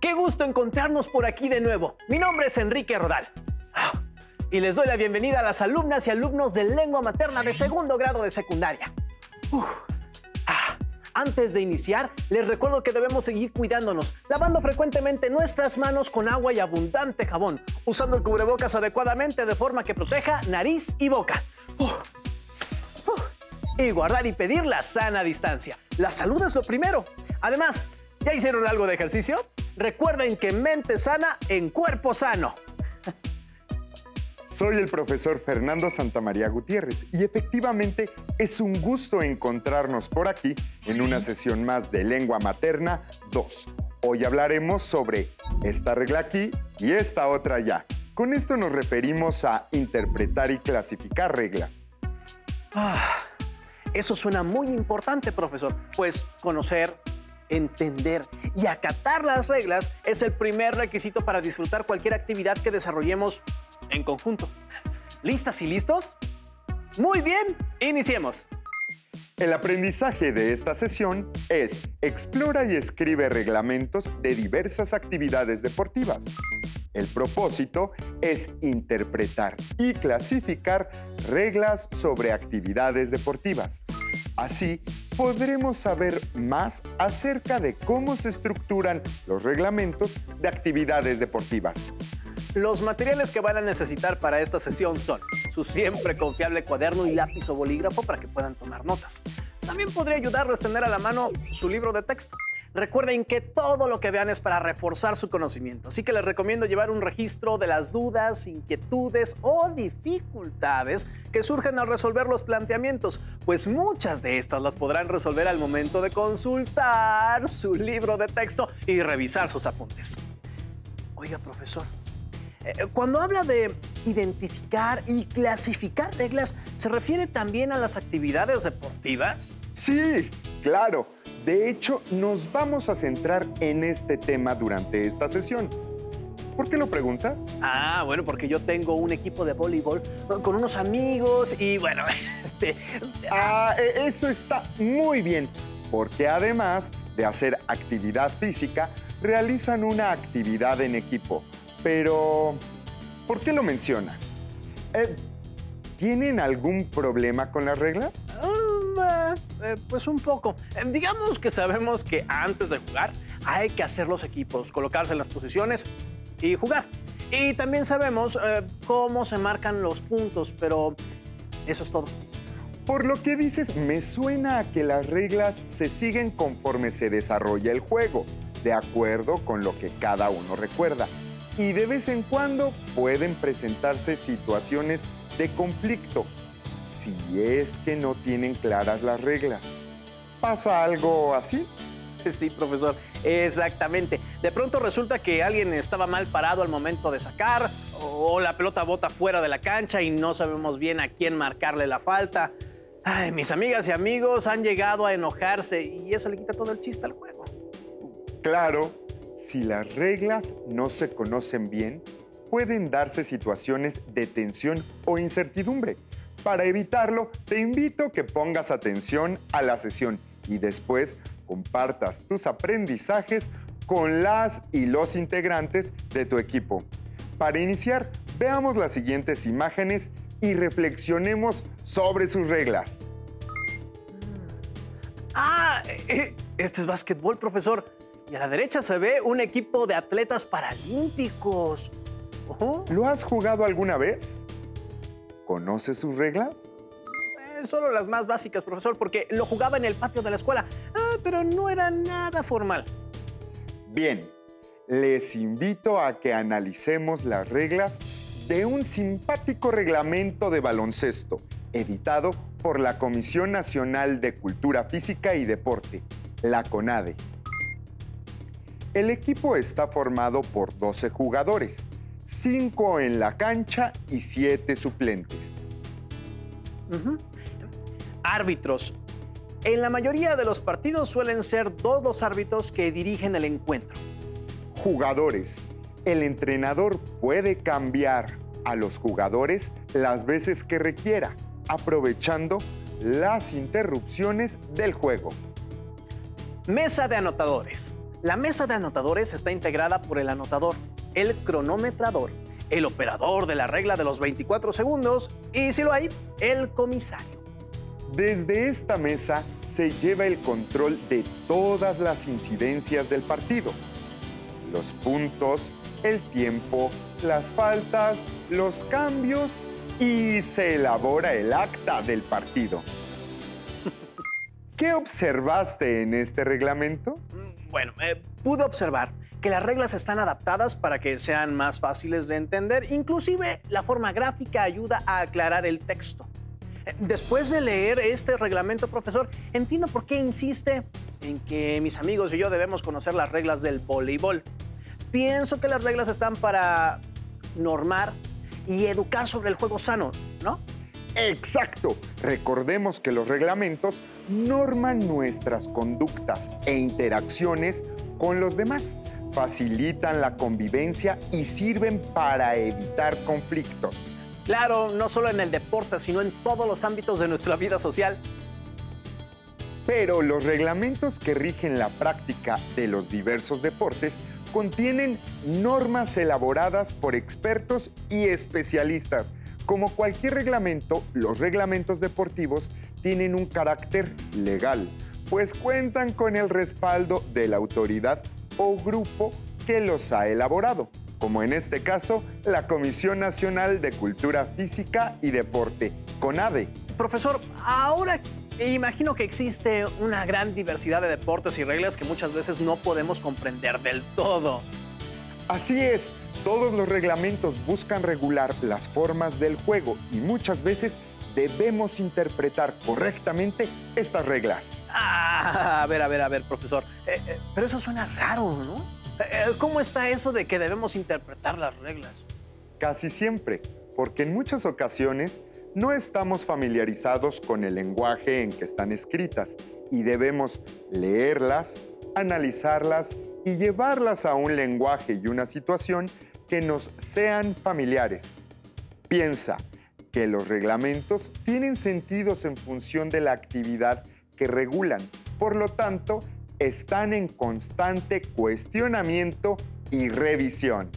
¡Qué gusto encontrarnos por aquí de nuevo! Mi nombre es Enrique Rodal. Y les doy la bienvenida a las alumnas y alumnos de lengua materna de segundo grado de secundaria. Antes de iniciar, les recuerdo que debemos seguir cuidándonos, lavando frecuentemente nuestras manos con agua y abundante jabón, usando el cubrebocas adecuadamente de forma que proteja nariz y boca. Y guardar y pedir la sana distancia. La salud es lo primero. Además, ¿ya hicieron algo de ejercicio? Recuerden que mente sana en cuerpo sano. Soy el profesor Fernando Santamaría Gutiérrez y efectivamente es un gusto encontrarnos por aquí en una sesión más de Lengua Materna 2. Hoy hablaremos sobre esta regla aquí y esta otra allá. Con esto nos referimos a interpretar y clasificar reglas. Eso suena muy importante, profesor, pues conocer, entender y acatar las reglas es el primer requisito para disfrutar cualquier actividad que desarrollemos en conjunto. ¿Listas y listos? Muy bien, iniciemos. El aprendizaje de esta sesión es explora y escribe reglamentos de diversas actividades deportivas. El propósito es interpretar y clasificar reglas sobre actividades deportivas. Así, podremos saber más acerca de cómo se estructuran los reglamentos de actividades deportivas. Los materiales que van a necesitar para esta sesión son su siempre confiable cuaderno y lápiz o bolígrafo para que puedan tomar notas. También podría ayudarles a tener a la mano su libro de texto. Recuerden que todo lo que vean es para reforzar su conocimiento, así que les recomiendo llevar un registro de las dudas, inquietudes o dificultades que surgen al resolver los planteamientos, pues muchas de estas las podrán resolver al momento de consultar su libro de texto y revisar sus apuntes. Oiga, profesor, cuando habla de identificar y clasificar reglas, ¿se refiere también a las actividades deportivas? Sí, claro. De hecho, nos vamos a centrar en este tema durante esta sesión. ¿Por qué lo preguntas? Bueno, porque yo tengo un equipo de voleibol con unos amigos y bueno, eso está muy bien, porque además de hacer actividad física, realizan una actividad en equipo. Pero, ¿por qué lo mencionas? ¿Tienen algún problema con las reglas? Pues un poco. Digamos que sabemos que antes de jugar hay que hacer los equipos, colocarse en las posiciones y jugar. Y también sabemos cómo se marcan los puntos, pero eso es todo. Por lo que dices, me suena a que las reglas se siguen conforme se desarrolla el juego, de acuerdo con lo que cada uno recuerda. Y de vez en cuando pueden presentarse situaciones de conflicto, si es que no tienen claras las reglas. ¿Pasa algo así? Sí, profesor, exactamente. De pronto resulta que alguien estaba mal parado al momento de sacar, o la pelota bota fuera de la cancha y no sabemos bien a quién marcarle la falta. Mis amigas y amigos han llegado a enojarse y eso le quita todo el chiste al juego. Claro, si las reglas no se conocen bien, pueden darse situaciones de tensión o incertidumbre. Para evitarlo, te invito a que pongas atención a la sesión y después compartas tus aprendizajes con las y los integrantes de tu equipo. Para iniciar, veamos las siguientes imágenes y reflexionemos sobre sus reglas. Este es básquetbol, profesor. Y a la derecha se ve un equipo de atletas paralímpicos. ¿Lo has jugado alguna vez? ¿Conoces sus reglas? Solo las más básicas, profesor, porque lo jugaba en el patio de la escuela. Pero no era nada formal. Bien, les invito a que analicemos las reglas de un simpático reglamento de baloncesto, editado por la Comisión Nacional de Cultura Física y Deporte, la CONADE. El equipo está formado por 12 jugadores, 5 en la cancha y 7 suplentes. Árbitros, En la mayoría de los partidos suelen ser dos los árbitros que dirigen el encuentro. Jugadores. El entrenador puede cambiar a los jugadores las veces que requiera, aprovechando las interrupciones del juego. Mesa de anotadores. La mesa de anotadores está integrada por el anotador, el cronometrador, el operador de la regla de los 24 segundos y, si lo hay, el comisario. Desde esta mesa se lleva el control de todas las incidencias del partido. Los puntos, el tiempo, las faltas, los cambios y se elabora el acta del partido. ¿Qué observaste en este reglamento? Bueno, pude observar que las reglas están adaptadas para que sean más fáciles de entender. Inclusive, la forma gráfica ayuda a aclarar el texto. Después de leer este reglamento, profesor, entiendo por qué insiste en que mis amigos y yo debemos conocer las reglas del voleibol. Pienso que las reglas están para normar y educar sobre el juego sano, ¿no? ¡Exacto! Recordemos que los reglamentos norman nuestras conductas e interacciones con los demás, facilitan la convivencia y sirven para evitar conflictos. Claro, no solo en el deporte, sino en todos los ámbitos de nuestra vida social. Pero los reglamentos que rigen la práctica de los diversos deportes contienen normas elaboradas por expertos y especialistas. Como cualquier reglamento, los reglamentos deportivos tienen un carácter legal, pues cuentan con el respaldo de la autoridad o grupo que los ha elaborado, como en este caso, la Comisión Nacional de Cultura Física y Deporte, CONADE. Profesor, ahora imagino que existe una gran diversidad de deportes y reglas que muchas veces no podemos comprender del todo. Así es, todos los reglamentos buscan regular las formas del juego y muchas veces debemos interpretar correctamente estas reglas. A ver, profesor. Pero eso suena raro, ¿no? ¿Cómo está eso de que debemos interpretar las reglas? Casi siempre, porque en muchas ocasiones no estamos familiarizados con el lenguaje en que están escritas y debemos leerlas, analizarlas y llevarlas a un lenguaje y una situación que nos sean familiares. Piensa que los reglamentos tienen sentidos en función de la actividad que regulan, por lo tanto, están en constante cuestionamiento y revisión.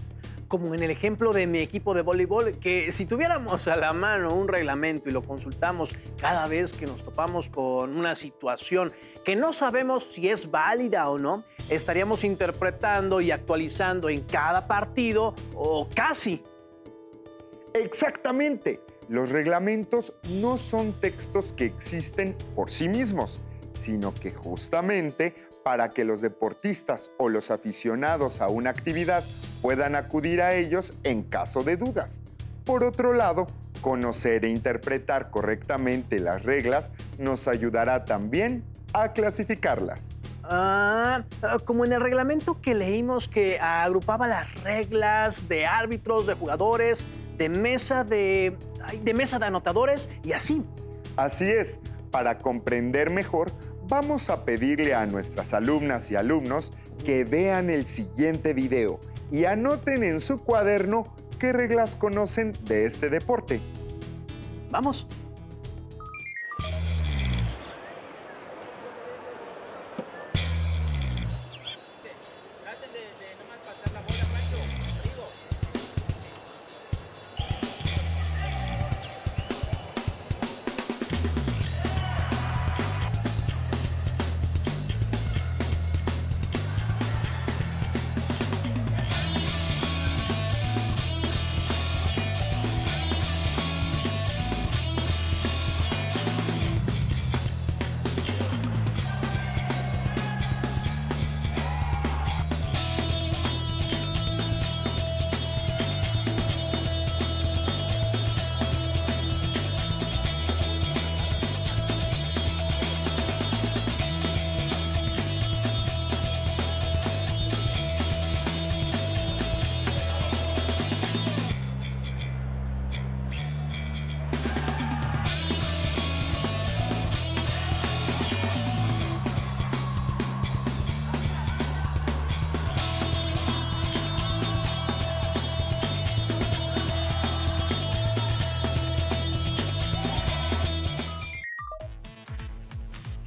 Como en el ejemplo de mi equipo de voleibol, que si tuviéramos a la mano un reglamento y lo consultamos cada vez que nos topamos con una situación que no sabemos si es válida o no, estaríamos interpretando y actualizando en cada partido o casi. Exactamente. Los reglamentos no son textos que existen por sí mismos, sino que justamente para que los deportistas o los aficionados a una actividad puedan acudir a ellos en caso de dudas. Por otro lado, conocer e interpretar correctamente las reglas nos ayudará también a clasificarlas. Como en el reglamento que leímos que agrupaba las reglas de árbitros, de jugadores, de mesa de anotadores y así. Así es, para comprender mejor, vamos a pedirle a nuestras alumnas y alumnos que vean el siguiente video y anoten en su cuaderno qué reglas conocen de este deporte. Vamos.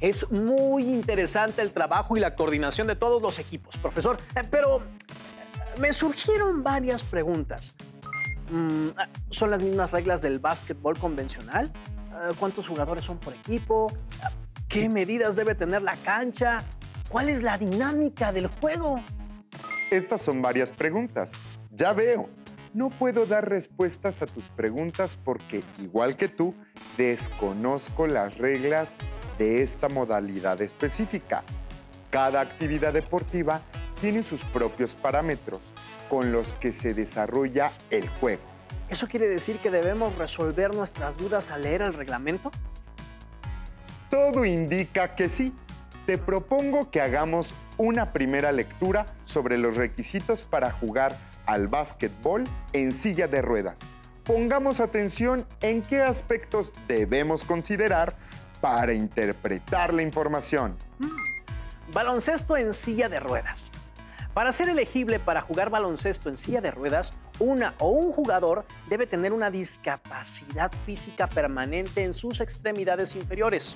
Es muy interesante el trabajo y la coordinación de todos los equipos, profesor. Pero me surgieron varias preguntas. ¿Son las mismas reglas del básquetbol convencional? ¿Cuántos jugadores son por equipo? ¿Qué medidas debe tener la cancha? ¿Cuál es la dinámica del juego? Estas son varias preguntas. Ya veo. No puedo dar respuestas a tus preguntas porque, igual que tú, desconozco las reglas de esta modalidad específica. Cada actividad deportiva tiene sus propios parámetros con los que se desarrolla el juego. ¿Eso quiere decir que debemos resolver nuestras dudas al leer el reglamento? Todo indica que sí. Te propongo que hagamos una primera lectura sobre los requisitos para jugar al básquetbol en silla de ruedas. Pongamos atención en qué aspectos debemos considerar para interpretar la información. Baloncesto en silla de ruedas. Para ser elegible para jugar baloncesto en silla de ruedas, una o un jugador debe tener una discapacidad física permanente en sus extremidades inferiores.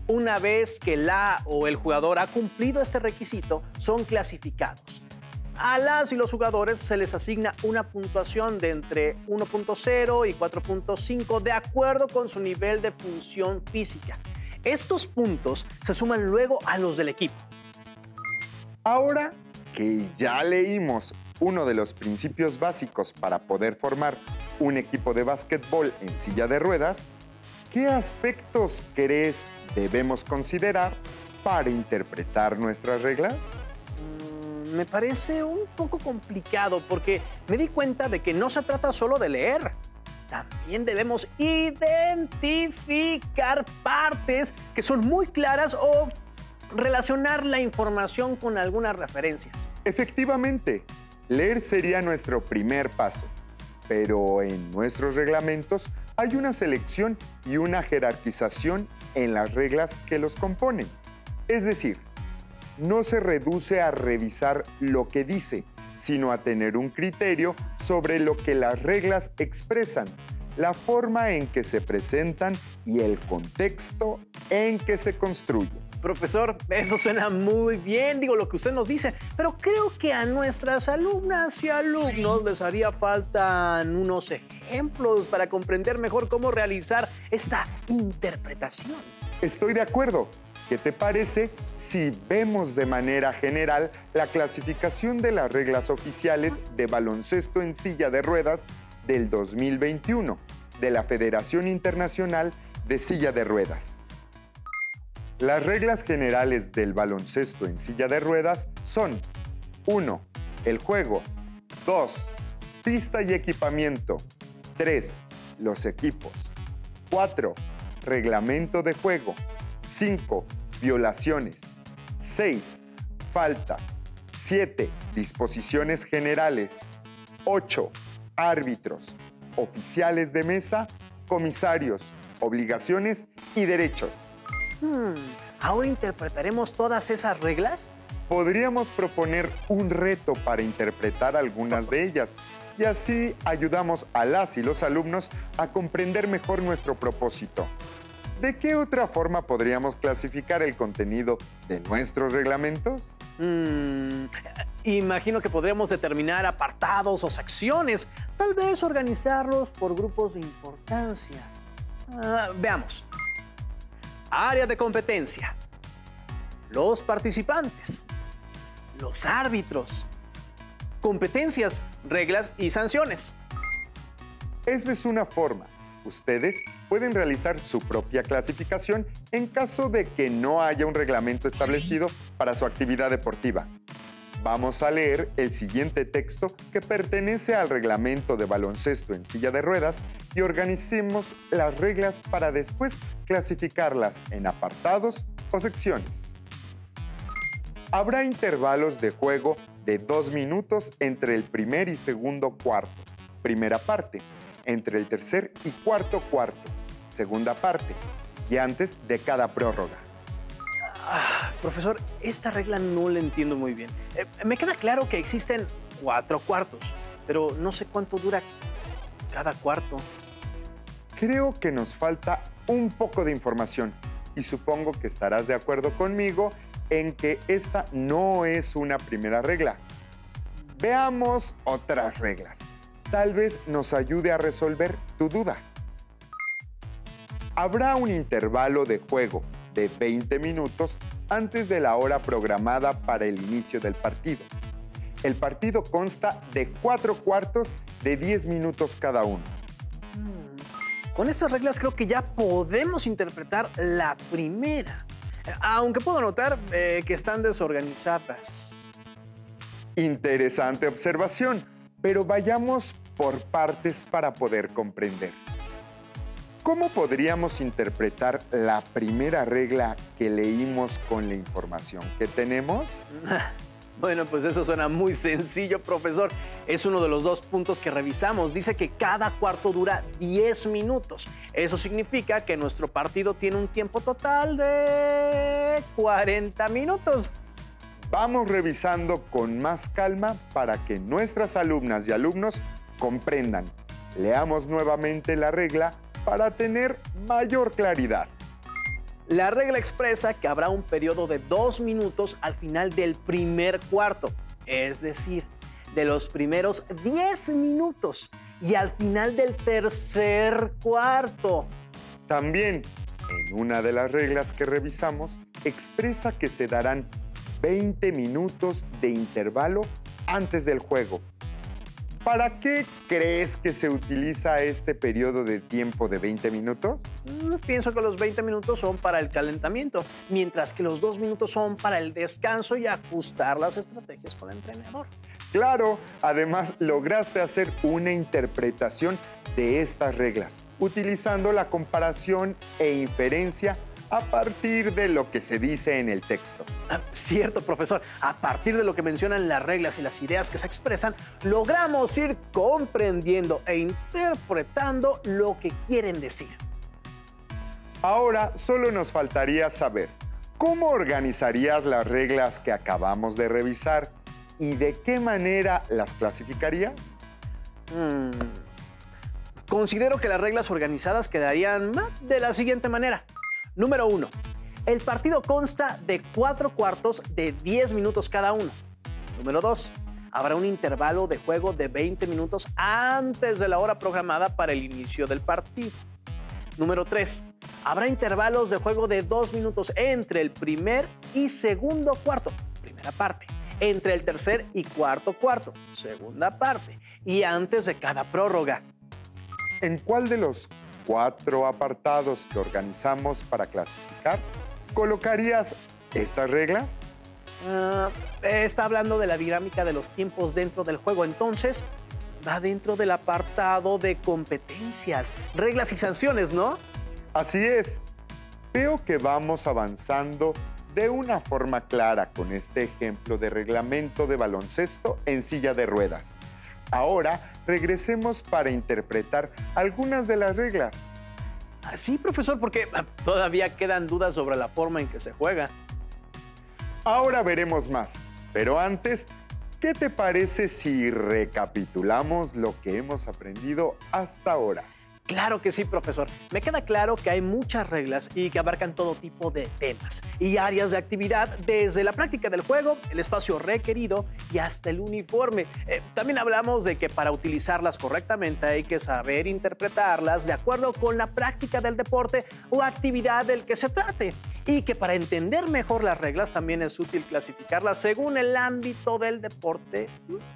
Una vez que la o el jugador ha cumplido este requisito, son clasificados. A las y los jugadores se les asigna una puntuación de entre 1.0 y 4.5 de acuerdo con su nivel de función física. Estos puntos se suman luego a los del equipo. Ahora que ya leímos uno de los principios básicos para poder formar un equipo de básquetbol en silla de ruedas, ¿qué aspectos crees debemos considerar para interpretar nuestras reglas? Me parece un poco complicado porque me di cuenta de que no se trata solo de leer. También debemos identificar partes que son muy claras o relacionar la información con algunas referencias. Efectivamente, leer sería nuestro primer paso, pero en nuestros reglamentos hay una selección y una jerarquización en las reglas que los componen. Es decir, no se reduce a revisar lo que dice, sino a tener un criterio sobre lo que las reglas expresan, la forma en que se presentan y el contexto en que se construyen. Profesor, eso suena muy bien, digo lo que usted nos dice, pero creo que a nuestras alumnas y alumnos les haría falta unos ejemplos para comprender mejor cómo realizar esta interpretación. Estoy de acuerdo. ¿Qué te parece si vemos de manera general la clasificación de las reglas oficiales de baloncesto en silla de ruedas del 2021 de la Federación Internacional de Silla de Ruedas? Las reglas generales del baloncesto en silla de ruedas son 1. El juego. 2. Pista y equipamiento. 3. Los equipos. 4. Reglamento de juego. 5. Violaciones. 6. Faltas. 7. Disposiciones generales. 8. Árbitros. Oficiales de mesa. Comisarios. Obligaciones y derechos. ¿Ahora interpretaremos todas esas reglas? Podríamos proponer un reto para interpretar algunas de ellas y así ayudamos a las y los alumnos a comprender mejor nuestro propósito. ¿De qué otra forma podríamos clasificar el contenido de nuestros reglamentos? Imagino que podríamos determinar apartados o secciones, tal vez organizarlos por grupos de importancia. Veamos. Área de competencia. Los participantes. Los árbitros. Competencias, reglas y sanciones. Esta es una forma. Ustedes pueden realizar su propia clasificación en caso de que no haya un reglamento establecido para su actividad deportiva. Vamos a leer el siguiente texto que pertenece al reglamento de baloncesto en silla de ruedas y organicemos las reglas para después clasificarlas en apartados o secciones. Habrá intervalos de juego de 2 minutos entre el primer y segundo cuarto. Primera parte, entre el tercer y cuarto cuarto. Segunda parte, y antes de cada prórroga. Profesor, esta regla no la entiendo muy bien. Me queda claro que existen 4 cuartos, pero no sé cuánto dura cada cuarto. Creo que nos falta un poco de información y supongo que estarás de acuerdo conmigo en que esta no es una primera regla. Veamos otras reglas. Tal vez nos ayude a resolver tu duda. Habrá un intervalo de juego de 20 minutos antes de la hora programada para el inicio del partido. El partido consta de 4 cuartos de 10 minutos cada uno. Con estas reglas creo que ya podemos interpretar la primera, aunque puedo notar que están desorganizadas. Interesante observación, pero vayamos por partes para poder comprender. ¿Cómo podríamos interpretar la primera regla que leímos con la información que tenemos? Bueno, pues eso suena muy sencillo, profesor. Es uno de los 2 puntos que revisamos. Dice que cada cuarto dura 10 minutos. Eso significa que nuestro partido tiene un tiempo total de 40 minutos. Vamos revisando con más calma para que nuestras alumnas y alumnos comprendan. Leamos nuevamente la regla para tener mayor claridad. La regla expresa que habrá un periodo de 2 minutos al final del primer cuarto, es decir, de los primeros 10 minutos y al final del tercer cuarto. También, en una de las reglas que revisamos, expresa que se darán 20 minutos de intervalo antes del juego. ¿Para qué crees que se utiliza este periodo de tiempo de 20 minutos? Pienso que los 20 minutos son para el calentamiento, mientras que los 2 minutos son para el descanso y ajustar las estrategias con el entrenador. Claro, además lograste hacer una interpretación de estas reglas, utilizando la comparación e inferencia a partir de lo que se dice en el texto. Cierto, profesor. A partir de lo que mencionan las reglas y las ideas que se expresan, logramos ir comprendiendo e interpretando lo que quieren decir. Ahora solo nos faltaría saber cómo organizarías las reglas que acabamos de revisar y de qué manera las clasificarías. Considero que las reglas organizadas quedarían de la siguiente manera. Número 1. El partido consta de 4 cuartos de 10 minutos cada uno. Número 2. Habrá un intervalo de juego de 20 minutos antes de la hora programada para el inicio del partido. Número 3. Habrá intervalos de juego de 2 minutos entre el primer y segundo cuarto, primera parte, entre el tercer y cuarto cuarto, segunda parte, y antes de cada prórroga. ¿En cuál de los 4 apartados que organizamos para clasificar colocarías estas reglas? Está hablando de la dinámica de los tiempos dentro del juego, entonces va dentro del apartado de competencias, reglas y sanciones, ¿no? Así es. Veo que vamos avanzando de una forma clara con este ejemplo de reglamento de baloncesto en silla de ruedas. Ahora regresemos para interpretar algunas de las reglas. Sí, profesor, porque todavía quedan dudas sobre la forma en que se juega. Ahora veremos más, pero antes, ¿qué te parece si recapitulamos lo que hemos aprendido hasta ahora? Claro que sí, profesor. Me queda claro que hay muchas reglas y que abarcan todo tipo de temas y áreas de actividad, desde la práctica del juego, el espacio requerido y hasta el uniforme. También hablamos de que para utilizarlas correctamente hay que saber interpretarlas de acuerdo con la práctica del deporte o actividad del que se trate. Y que para entender mejor las reglas también es útil clasificarlas según el ámbito del deporte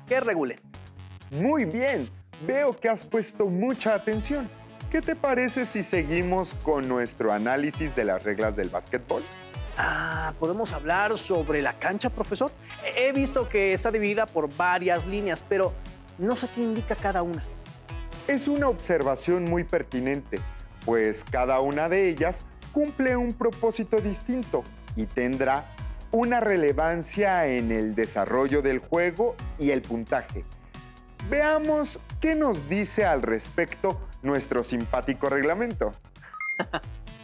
que regulen. Muy bien, veo que has puesto mucha atención. ¿Qué te parece si seguimos con nuestro análisis de las reglas del básquetbol? ¿Podemos hablar sobre la cancha, profesor? He visto que está dividida por varias líneas, pero no sé qué indica cada una. Es una observación muy pertinente, pues cada una de ellas cumple un propósito distinto y tendrá una relevancia en el desarrollo del juego y el puntaje. Veamos qué nos dice al respecto nuestro simpático reglamento.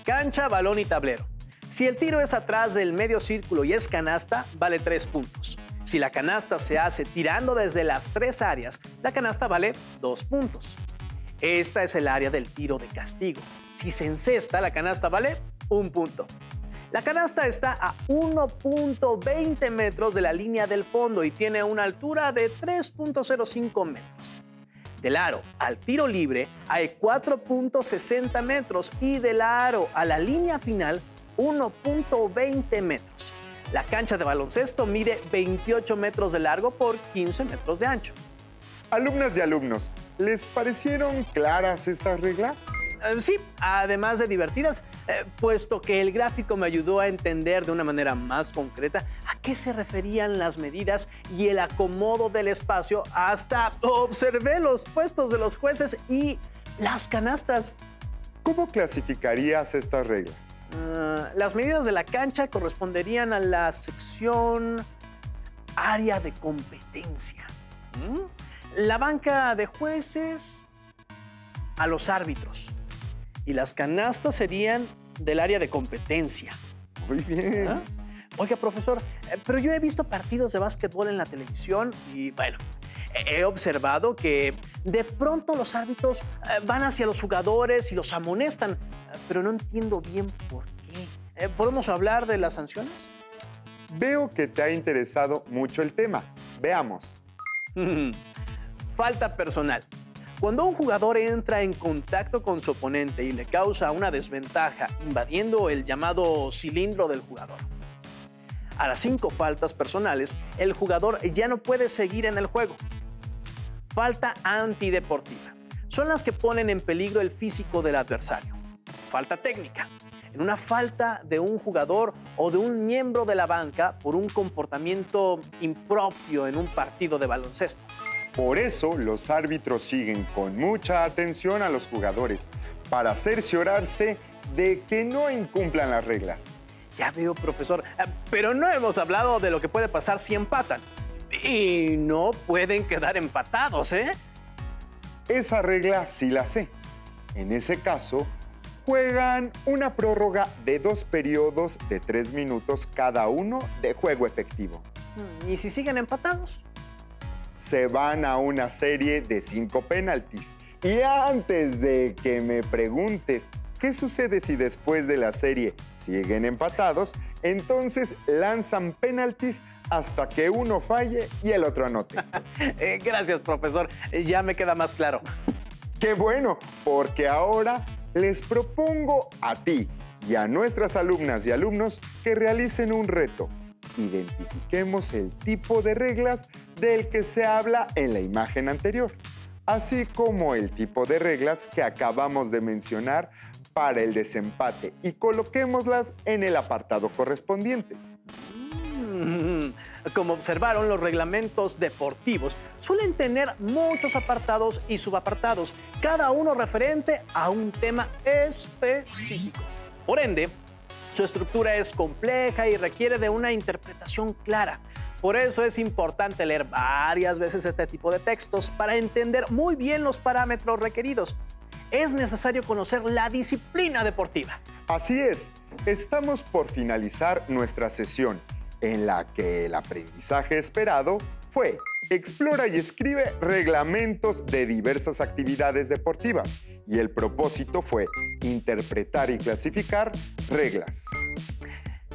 Cancha, balón y tablero. Si el tiro es atrás del medio círculo y es canasta, vale 3 puntos. Si la canasta se hace tirando desde las 3 áreas, la canasta vale 2 puntos. Esta es el área del tiro de castigo. Si se encesta, la canasta vale 1 punto. La canasta está a 1.20 metros de la línea del fondo y tiene una altura de 3.05 metros. Del aro al tiro libre hay 4.60 metros y del aro a la línea final 1.20 metros. La cancha de baloncesto mide 28 metros de largo por 15 metros de ancho. Alumnas y alumnos, ¿les parecieron claras estas reglas? Sí, además de divertidas, puesto que el gráfico me ayudó a entender de una manera más concreta a qué se referían las medidas y el acomodo del espacio, hasta observé los puestos de los jueces y las canastas. ¿Cómo clasificarías estas reglas? Las medidas de la cancha corresponderían a la sección área de competencia. La banca de jueces a los árbitros. Y las canastas serían del área de competencia. Muy bien. ¿Ah? Oiga, profesor, pero yo he visto partidos de básquetbol en la televisión y, bueno, he observado que de pronto los árbitros van hacia los jugadores y los amonestan, pero no entiendo bien por qué. ¿Podemos hablar de las sanciones? Veo que te ha interesado mucho el tema. Veamos. Falta personal. Cuando un jugador entra en contacto con su oponente y le causa una desventaja invadiendo el llamado cilindro del jugador. A las 5 faltas personales, el jugador ya no puede seguir en el juego. Falta antideportiva. Son las que ponen en peligro el físico del adversario. Falta técnica. En una falta de un jugador o de un miembro de la banca por un comportamiento impropio en un partido de baloncesto. Por eso, los árbitros siguen con mucha atención a los jugadores para cerciorarse de que no incumplan las reglas. Ya veo, profesor, pero no hemos hablado de lo que puede pasar si empatan. Y no pueden quedar empatados, ¿eh? Esa regla sí la sé. En ese caso, juegan una prórroga de 2 periodos de 3 minutos cada uno de juego efectivo. ¿Y si siguen empatados? Se van a una serie de 5 penaltis. Y antes de que me preguntes qué sucede si después de la serie siguen empatados, entonces lanzan penaltis hasta que uno falle y el otro anote. Gracias, profesor. Ya me queda más claro. ¡Qué bueno! Porque ahora les propongo a ti y a nuestras alumnas y alumnos que realicen un reto. Identifiquemos el tipo de reglas del que se habla en la imagen anterior, así como el tipo de reglas que acabamos de mencionar para el desempate y coloquémoslas en el apartado correspondiente. Como observaron, los reglamentos deportivos suelen tener muchos apartados y subapartados, cada uno referente a un tema específico. Por ende, su estructura es compleja y requiere de una interpretación clara. Por eso es importante leer varias veces este tipo de textos para entender muy bien los parámetros requeridos. Es necesario conocer la disciplina deportiva. Así es, estamos por finalizar nuestra sesión, en la que el aprendizaje esperado fue: explora y escribe reglamentos de diversas actividades deportivas. Y el propósito fue interpretar y clasificar reglas.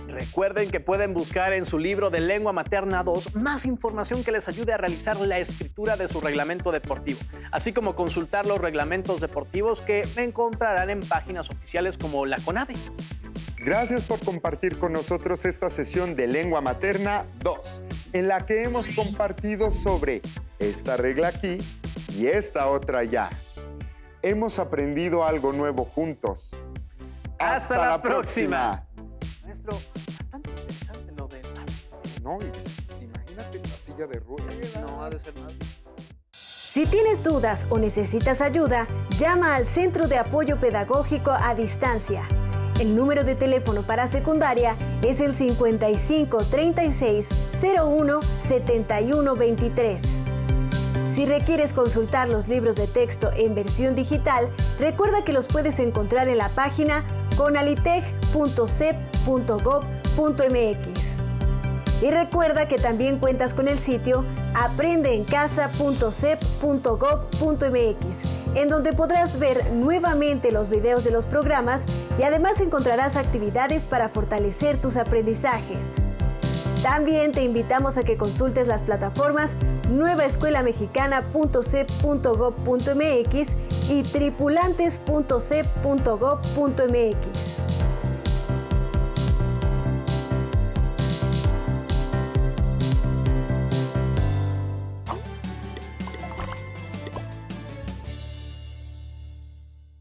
Recuerden que pueden buscar en su libro de Lengua Materna 2 más información que les ayude a realizar la escritura de su reglamento deportivo, así como consultar los reglamentos deportivos que encontrarán en páginas oficiales como la CONADE. Gracias por compartir con nosotros esta sesión de Lengua Materna 2, en la que hemos compartido sobre esta regla aquí y esta otra allá. Hemos aprendido algo nuevo juntos. ¡Hasta la próxima! Maestro, bastante interesante lo de No, imagínate la silla de ruedas. No, ha de ser más. Si tienes dudas o necesitas ayuda, llama al Centro de Apoyo Pedagógico a Distancia. El número de teléfono para secundaria es el 55 36 01 71 23. Si requieres consultar los libros de texto en versión digital, recuerda que los puedes encontrar en la página conalitech.cep.gov.mx. Y recuerda que también cuentas con el sitio aprendeencasa.cep.gov.mx, en donde podrás ver nuevamente los videos de los programas y además encontrarás actividades para fortalecer tus aprendizajes. También te invitamos a que consultes las plataformas nuevaescuelamexicana.cep.gov.mx y tripulantes.cep.gov.mx.